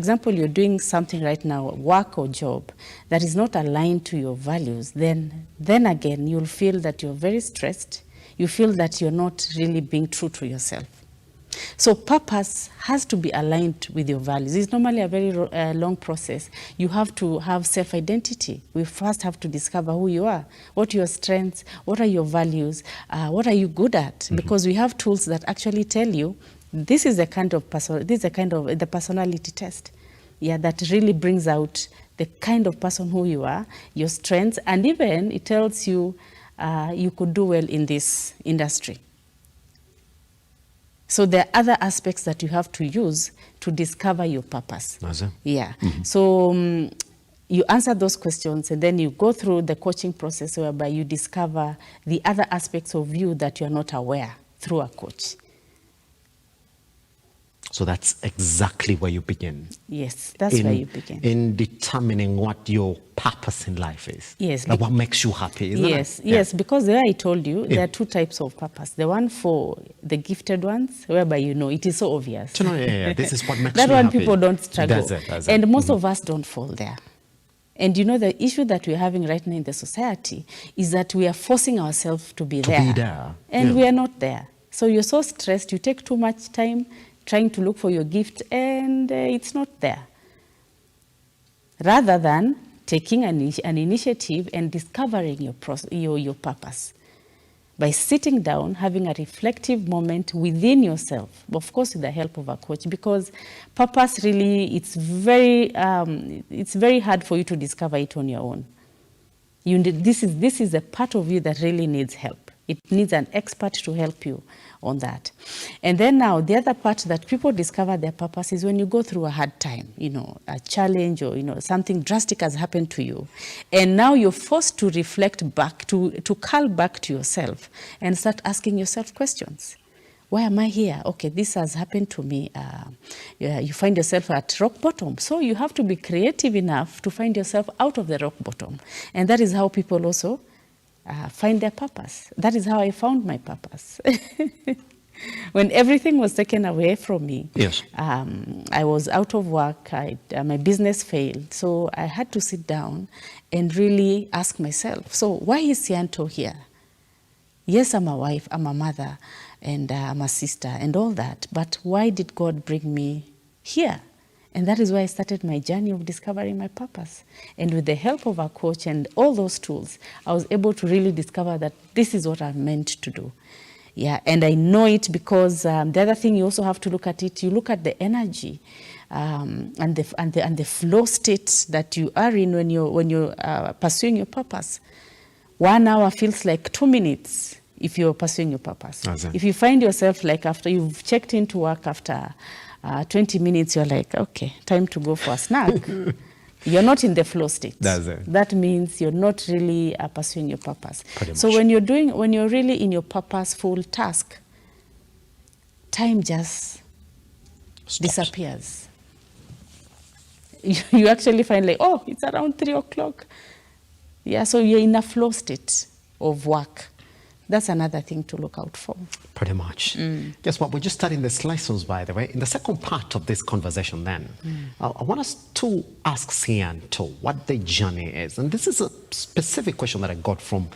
example, you're doing something right now, work or job, that is not aligned to your values, then again, you'll feel that you're very stressed. You feel that you're not really being true to yourself. So purpose has to be aligned with your values. It's normally a very long process. You have to have self-identity. We first have to discover who you are, what are your strengths, what are your values, what are you good at? Because we have tools that actually tell you, this is the kind of the personality test, that really brings out the kind of person who you are, your strengths, and even it tells you you could do well in this industry. So there are other aspects that you have to use to discover your purpose. Yeah. So you answer those questions, and then you go through the coaching process whereby you discover the other aspects of you that you're not aware through a coach. So that's exactly where you begin. Yes, that's where you begin. In determining what your purpose in life is. Yes. Like what makes you happy, isn't it? Yes, because there I told you, there are two types of purpose. The one for the gifted ones, whereby it is so obvious. This is what makes that me one happy. People don't struggle. That's it. And most of us don't fall there. And the issue that we're having right now in the society is that we are forcing ourselves to be there. And we are not there. So you're so stressed, you take too much time trying to look for your gift, and it's not there. Rather than taking an initiative and discovering your purpose by sitting down, having a reflective moment within yourself, of course with the help of a coach, because purpose really, it's very hard for you to discover it on your own. This is a part of you that really needs help. It needs an expert to help you on that. And then now, the other part that people discover their purpose is when you go through a hard time, a challenge, or something drastic has happened to you. And now you're forced to reflect back, to call back to yourself and start asking yourself questions. Why am I here? Okay, this has happened to me. You find yourself at rock bottom. So you have to be creative enough to find yourself out of the rock bottom. And that is how people also find their purpose. That is how I found my purpose. When everything was taken away from me, I was out of work, my business failed. So I had to sit down and really ask myself, so why is Sianto here? Yes, I'm a wife, I'm a mother, and I'm a sister and all that, but why did God bring me here? And that is why I started my journey of discovering my purpose. And with the help of a coach and all those tools, I was able to really discover that this is what I'm meant to do. Yeah, and I know it because the other thing you also have to look at it, you look at the energy and the flow state that you are in when you're pursuing your purpose. 1 hour feels like 2 minutes if you're pursuing your purpose. If you find yourself like after you've checked into work after 20 minutes, you're like, okay, time to go for a snack. You're not in the flow state. That means you're not really pursuing your purpose. So when you're really in your purposeful task, time just disappears. You actually find like, oh, it's around 3 o'clock. Yeah, so you're in a flow state of work. That's another thing to look out for. Pretty much. Guess what? We're just starting this lessons, by the way. In the second part of this conversation then, I want us to ask Sianto what the journey is. And this is a specific question that I got from